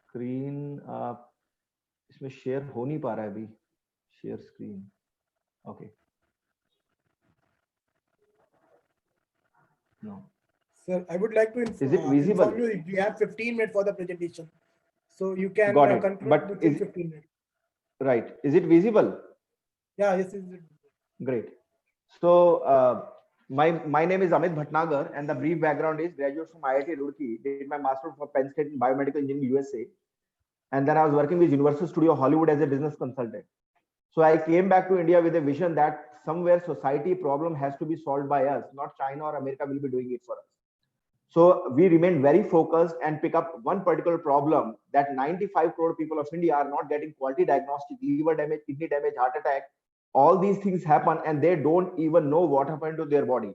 Screen इसमें share हो नहीं पा रहा है अभी. Share screen. Okay. No. Sir, I would like to Is it visible? inform you we have 15 minutes for the presentation. So you can Got it. conclude But within is 15 minutes. right? Is it visible? Yeah, yes, yes. Great. So my name is Amit Bhatnagar, and the brief background is graduate from IIT Roorkee, did my master from Penn State in biomedical engineering USA, and then I was working with Universal Studio Hollywood as a business consultant. So I came back to India with a vision that somewhere society problem has to be solved by us, not China or America will be doing it for us. So we remain very focused and pick up one particular problem that 95 crore people of India are not getting quality diagnostic, liver damage, kidney damage, heart attack. All these things happen and they don't even know what happened to their body.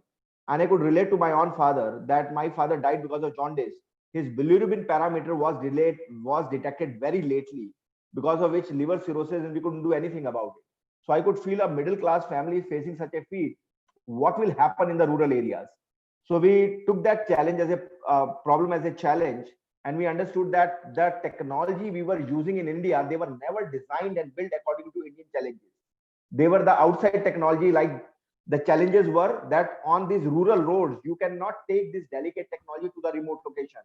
And I could relate to my own father that my father died because of jaundice. His bilirubin parameter was detected very lately, because of which liver cirrhosis and we couldn't do anything about it. So I could feel a middle class family facing such a feat. What will happen in the rural areas? So we took that challenge as a problem as a challenge, and we understood that the technology we were using in India, they were never designed and built according to Indian challenges. They were the outside technology. Like the challenges were that on these rural roads, you cannot take this delicate technology to the remote location.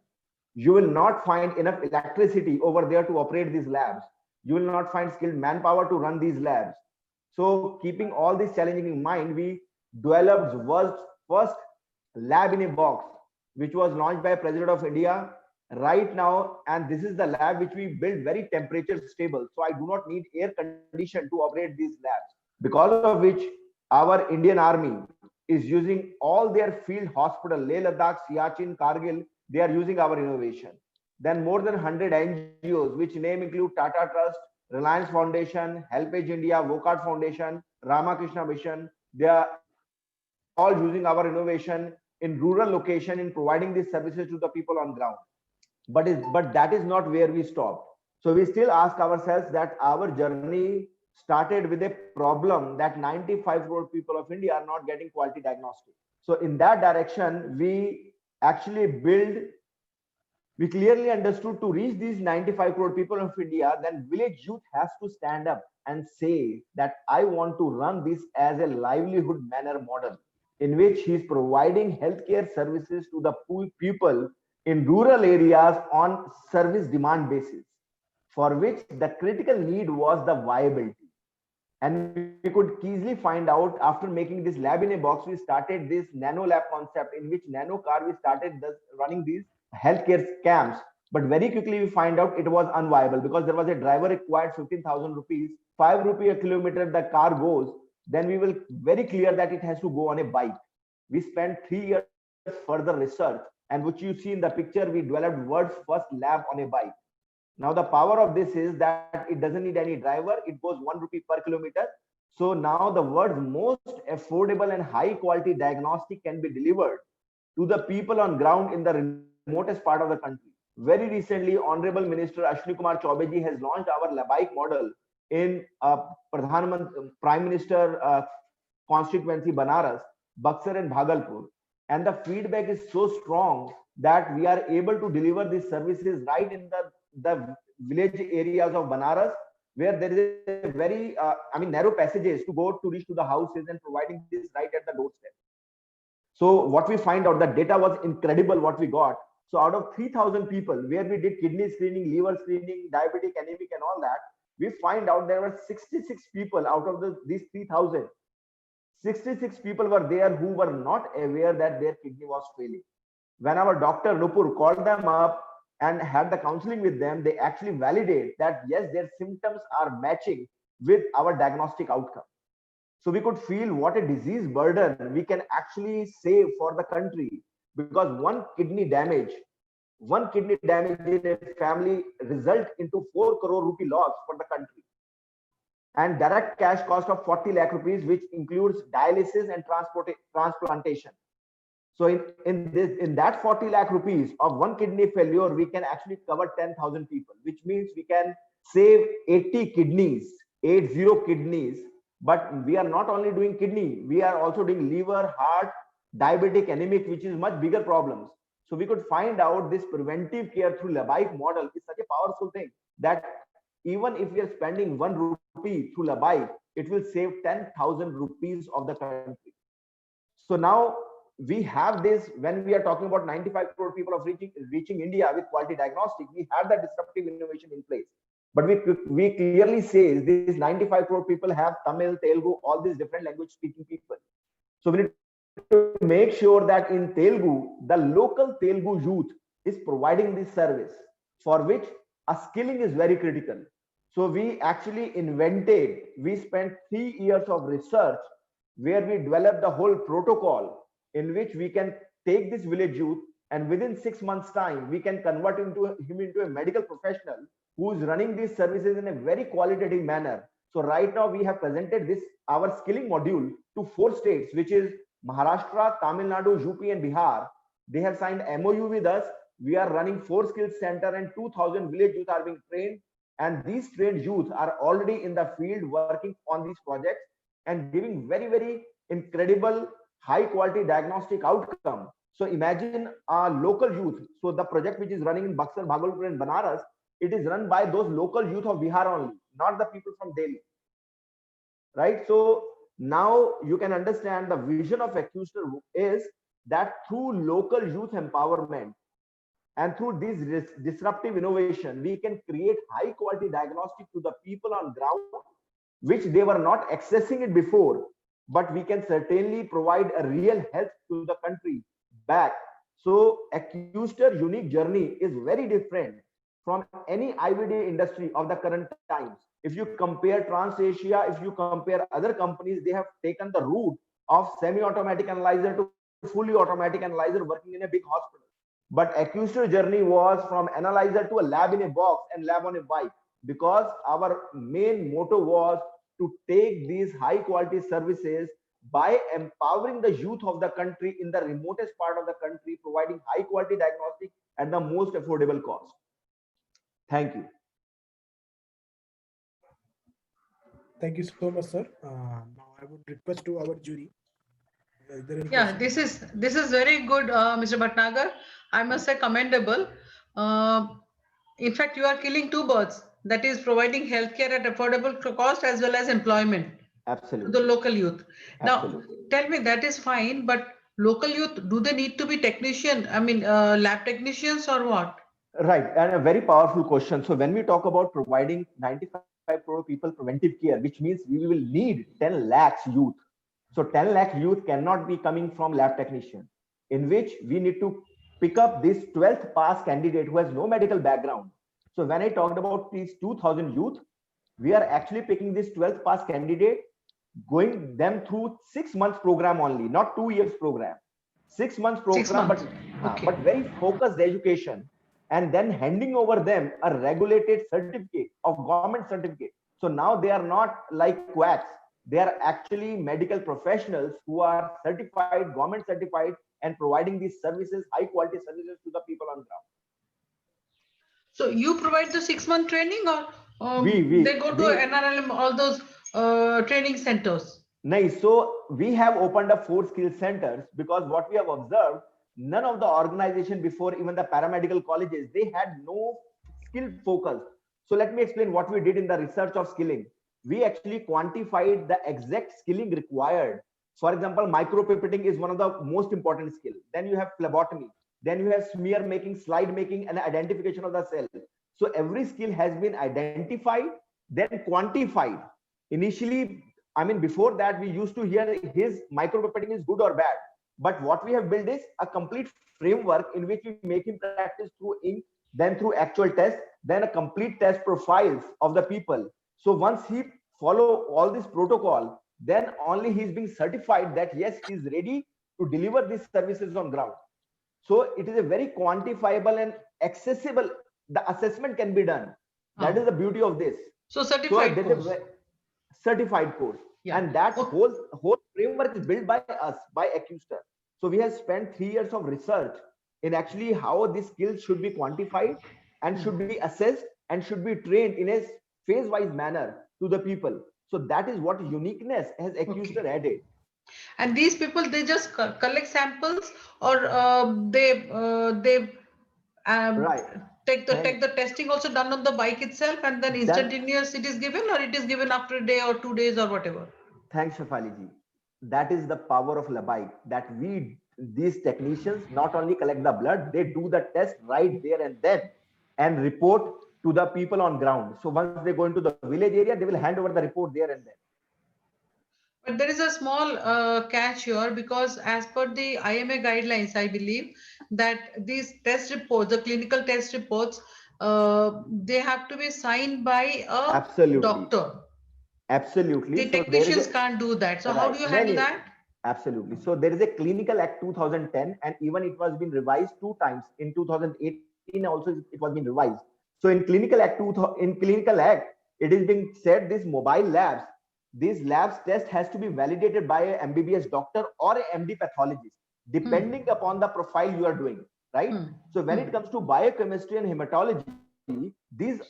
You will not find enough electricity over there to operate these labs. You will not find skilled manpower to run these labs. So keeping all these challenges in mind, we developed world's first lab in a box, which was launched by President of India right now. And this is the lab which we built very temperature stable. So I do not need air condition to operate these labs. Because of which our Indian Army is using all their field hospital, Leh Ladakh, Siachen, Kargil, they are using our innovation. Then more than 100 NGOs, which name include Tata Trust, Reliance Foundation, HelpAge India, Wokat Foundation, Ramakrishna Mission, they are all using our innovation in rural location in providing these services to the people on ground. But that is not where we stopped. So we still ask ourselves that our journey started with a problem that 95 crore people of India are not getting quality diagnostic. So in that direction, actually build we clearly understood to reach these 95 crore people of India, then village youth has to stand up and say that I want to run this as a livelihood manner model in which he is providing healthcare services to the people in rural areas on service demand basis, for which the critical need was the viability. And we could easily find out after making this lab in a box, we started this nano lab concept in which nano car we started running these healthcare scams. But very quickly we find out it was unviable because there was a driver required 15,000 rupees, 5 rupee a kilometer the car goes. Then we will very clear that it has to go on a bike. We spent 3 years further research, and which you see in the picture, we developed world's first lab on a bike. Now the power of this is that it doesn't need any driver. It goes 1 rupee per kilometer. So now the world's most affordable and high quality diagnostic can be delivered to the people on ground in the remotest part of the country. Very recently, Honorable Minister Ashwini Kumar Chaubey has launched our bike model in Prime Minister constituency Banaras, Buxar and Bhagalpur. And the feedback is so strong that we are able to deliver these services right in the village areas of Banaras, where there is a very, narrow passages to go to reach to the houses and providing this right at the doorstep. So what we find out, the data was incredible what we got. So out of 3,000 people, where we did kidney screening, liver screening, diabetic, anemic, and all that, we find out there were 66 people out of these 3,000. 66 people were there who were not aware that their kidney was failing. When our doctor Nupur called them up and had the counseling with them, they actually validate that yes, their symptoms are matching with our diagnostic outcome. So we could feel what a disease burden we can actually save for the country, because one kidney damage in a family result into 4 crore rupee loss for the country, and direct cash cost of 40 lakh rupees, which includes dialysis and transplantation. So in that 40 lakh rupees of one kidney failure, we can actually cover 10,000 people, which means we can save 80 kidneys, 80 kidneys. But we are not only doing kidney, we are also doing liver, heart, diabetic, anemic, which is much bigger problems. So we could find out this preventive care through Labike model is such a powerful thing that even if we are spending 1 rupee through Labike, it will save 10,000 rupees of the country. So now we have this when we are talking about 95 crore people of reaching India with quality diagnostic, we have that disruptive innovation in place. But we clearly say these 95 crore people have Tamil, Telugu, all these different language speaking people. So we need to make sure that in Telugu, the local Telugu youth is providing this service for which a skilling is very critical. So we actually we spent 3 years of research where we developed the whole protocol in which we can take this village youth and within 6 months time, we can convert him into a medical professional who is running these services in a very qualitative manner. So right now we have presented our skilling module to 4 states, which is Maharashtra, Tamil Nadu, UP and Bihar. They have signed MOU with us. We are running 4 skills center and 2,000 village youth are being trained. And these trained youth are already in the field working on these projects and giving very, very incredible high quality diagnostic outcome. So imagine a local youth. So the project which is running in Buxar, Bhagalpur and Banaras, it is run by those local youth of Bihar only, not the people from Delhi. Right? So now you can understand the vision of AccuStar is that through local youth empowerment and through this disruptive innovation, we can create high quality diagnostic to the people on ground, which they were not accessing it before, but we can certainly provide a real help to the country back. So AccuStar unique journey is very different from any IVD industry of the current times. If you compare Trans-Asia, if you compare other companies, they have taken the route of semi-automatic analyzer to fully automatic analyzer working in a big hospital. But AccuStar journey was from analyzer to a lab in a box and lab on a bike, because our main motto was to take these high quality services by empowering the youth of the country in the remotest part of the country, providing high quality diagnostic at the most affordable cost. Thank you. Thank you so much, sir. Now I would request to our jury. Yeah, this is very good, Mr. Bhatnagar. I must say commendable. In fact, you are killing two birds. That is providing healthcare at affordable cost as well as employment. Absolutely. To the local youth. Absolutely. Now, tell me, that is fine, but local youth, do they need to be technician? I mean, lab technicians or what? Right, and a very powerful question. So when we talk about providing 95 crore people preventive care, which means we will need 10 lakhs youth. So 10 lakh youth cannot be coming from lab technician, in which we need to pick up this 12th pass candidate who has no medical background. So when I talked about these 2,000 youth, we are actually picking this 12th pass candidate, going them through 6 months program only, not 2 years program. 6 months program, 6 months. but very focused education, and then handing over them a regulated certificate of government certificate. So now they are not like quacks. They are actually medical professionals who are certified, government certified, and providing these services, high quality services to the people on ground. So you provide the 6-month training, or they go to NRLM, all those training centers? No, so we have opened up 4 skill centers, because what we have observed, none of the organization before, even the paramedical colleges, they had no skill focus. So let me explain what we did in the research of skilling. We actually quantified the exact skilling required. For example, micropipetting is one of the most important skill. Then you have phlebotomy. Then you have smear making, slide making, and identification of the cell. So every skill has been identified, then quantified. Initially, I mean, before that, we used to hear his micropipetting is good or bad. But what we have built is a complete framework in which we make him practice through ink, then through actual tests, then a complete test profiles of the people. So once he follow all this protocol, then only he's being certified that yes, he's ready to deliver these services on ground. So it is a very quantifiable and accessible. The assessment can be done. That is the beauty of this. So certified course. Certified course. Yeah. And that whole framework is built by us, by AccuStar. So we have spent 3 years of research in actually how these skills should be quantified and should be assessed and should be trained in a phase-wise manner to the people. So that is what uniqueness has AccuStar added. And these people, they just collect samples, or they Right. take the testing also done on the bike itself, and then instantaneous it is given, or it is given after a day or 2 days or whatever. Thanks, Shafali ji. That is the power of Labike, that these technicians not only collect the blood, they do the test right there and then and report to the people on ground. So once they go into the village area, they will hand over the report there and then. But there is a small catch here, because as per the IMA guidelines, I believe that these test reports, the clinical test reports, they have to be signed by a Absolutely. doctor. Absolutely. The technicians can't do that. So how do you handle that? Absolutely. So there is a Clinical Act 2010, and even it was been revised 2 times. In 2018 also it was been revised. So in Clinical Act it is being said this mobile labs, these labs test has to be validated by a MBBS doctor or a MD pathologist, depending upon the profile you are doing, right? So when it comes to biochemistry and hematology,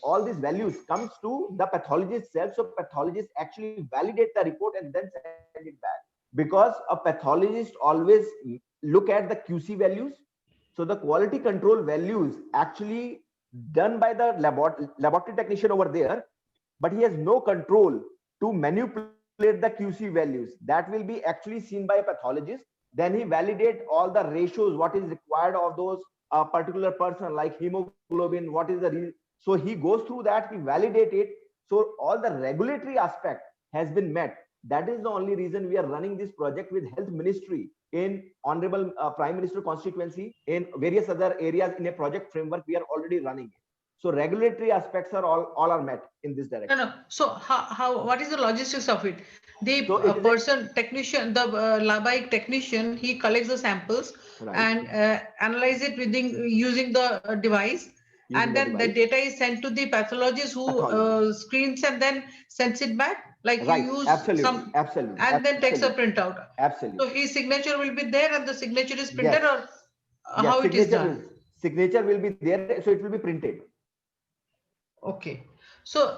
all these values comes to the pathologist self. So pathologists actually validate the report and then send it back, because a pathologist always look at the QC values. So the quality control values actually done by the laboratory technician over there, but he has no control to manipulate the QC values. That will be actually seen by a pathologist. Then he validate all the ratios, what is required of those particular person, like hemoglobin, what is the so he goes through that, he validate it. So all the regulatory aspect has been met. That is the only reason we are running this project with Health Ministry in Honorable Prime Minister constituency, in various other areas. In a project framework we are already running it. So regulatory aspects are all are met in this direction. No. So how what is the logistics of it? The technician, the Labike technician, he collects the samples, right, and analyze it using the device, and then the data is sent to the pathologist, who screens and then sends it back. Like, right, you use absolutely, and then takes a printout. Absolutely. So his signature will be there, and the signature is printed, or how it is done? Signature will be there, so it will be printed. Okay. So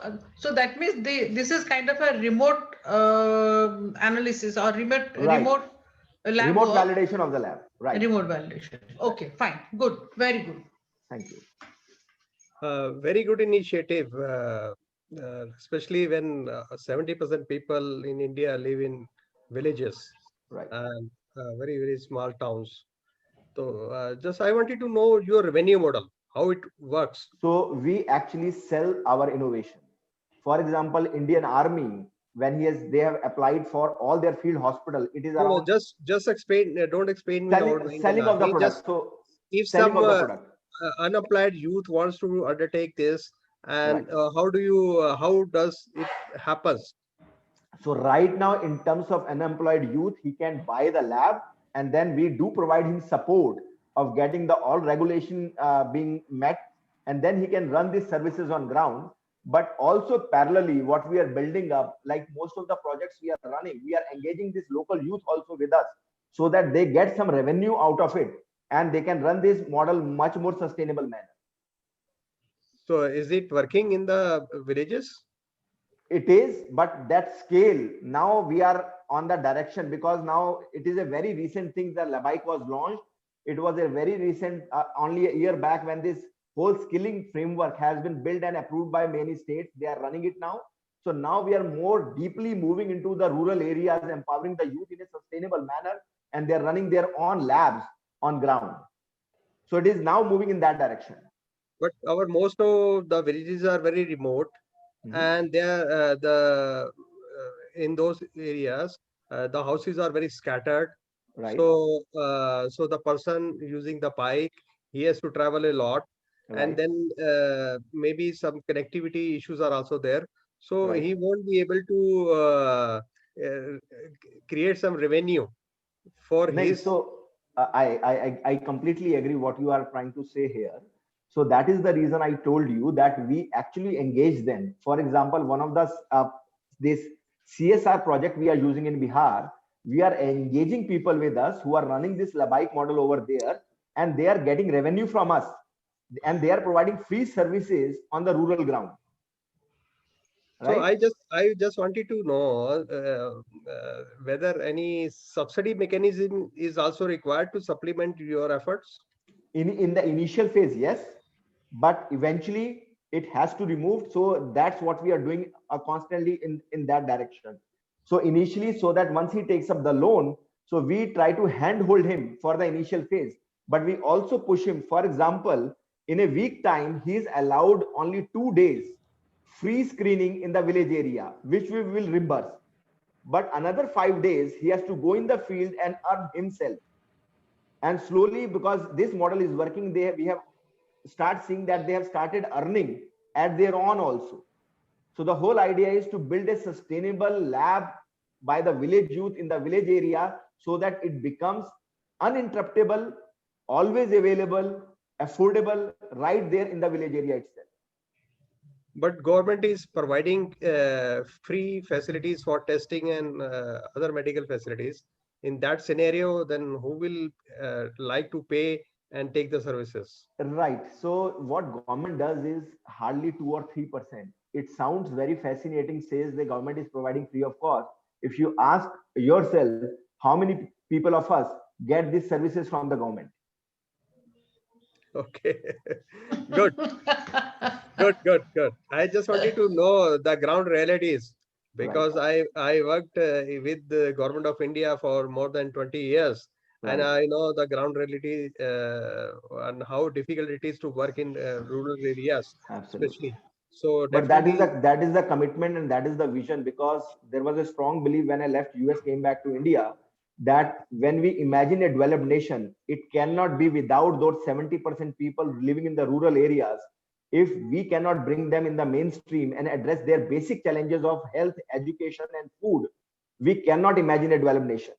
that means this is kind of a remote analysis, or remote lab remote validation of the lab, right? Remote validation. Okay, fine, good, very good. Thank you. Very good initiative, especially when 70% people in India live in villages, right, and very small towns. So just I wanted to know your revenue model, how it works. So we actually sell our innovation. For example, Indian Army, when they have applied for all their field hospital, it is around. No, just explain. Don't explain selling of the product. So if some unemployed youth wants to undertake this, and right, how does it happens? So right now, in terms of unemployed youth, he can buy the lab, and then we do provide him support of getting the all regulation being met, and then he can run these services on ground. But also parallelly, what we are building up, like most of the projects we are running, we are engaging this local youth also with us, so that they get some revenue out of it, and they can run this model much more sustainable manner. So is it working in the villages? It is, but that scale, now we are on the direction, because now it is a very recent thing that Labike was launched. It was a very recent, only a year back, when this whole skilling framework has been built and approved by many states. They are running it now. So now we are more deeply moving into the rural areas, empowering the youth in a sustainable manner, and they're running their own labs on ground. So it is now moving in that direction. But most of the villages are very remote, and they are in those areas the houses are very scattered. Right. So so the person using the bike, he has to travel a lot. Right. And then maybe some connectivity issues are also there. So he won't be able to create some revenue for his. So I completely agree what you are trying to say here. So that is the reason I told you that we actually engage them. For example, one of the this CSR project we are using in Bihar, we are engaging people with us who are running this Labike model over there, and they are getting revenue from us, and they are providing free services on the rural ground. So right? I just wanted to know whether any subsidy mechanism is also required to supplement your efforts. In the initial phase, yes, but eventually it has to remove. So that's what we are doing constantly in that direction. So initially, so that once he takes up the loan, so we try to handhold him for the initial phase, but we also push him. For example, in a week time, he is allowed only 2 days free screening in the village area, which we will reimburse. But another 5 days, he has to go in the field and earn himself. And slowly, because this model is working, we have start seeing that they have started earning at their own also. So the whole idea is to build a sustainable lab by the village youth in the village area, so that it becomes uninterruptible, always available, affordable, right there in the village area itself. But government is providing free facilities for testing and other medical facilities. In that scenario, then who will like to pay and take the services? Right. So what government does is hardly 2 or 3%. It sounds very fascinating, says the government is providing free of cost. If you ask yourself, how many people of us get these services from the government? Okay, good, good. I just wanted to know the ground realities, because I worked with the government of India for more than 20 years, and I know the ground reality and how difficult it is to work in rural areas, Absolutely. especially. So But definitely, that is the commitment and that is the vision, because there was a strong belief when I left US, came back to India, that when we imagine a developed nation, it cannot be without those 70% people living in the rural areas. If we cannot bring them in the mainstream and address their basic challenges of health, education, and food, we cannot imagine a developed nation.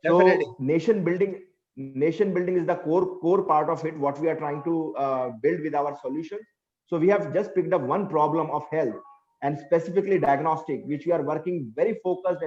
definitely. So nation building is the core part of it, what we are trying to build with our solutions. So we have just picked up one problem of health and specifically diagnostic, which we are working very focused and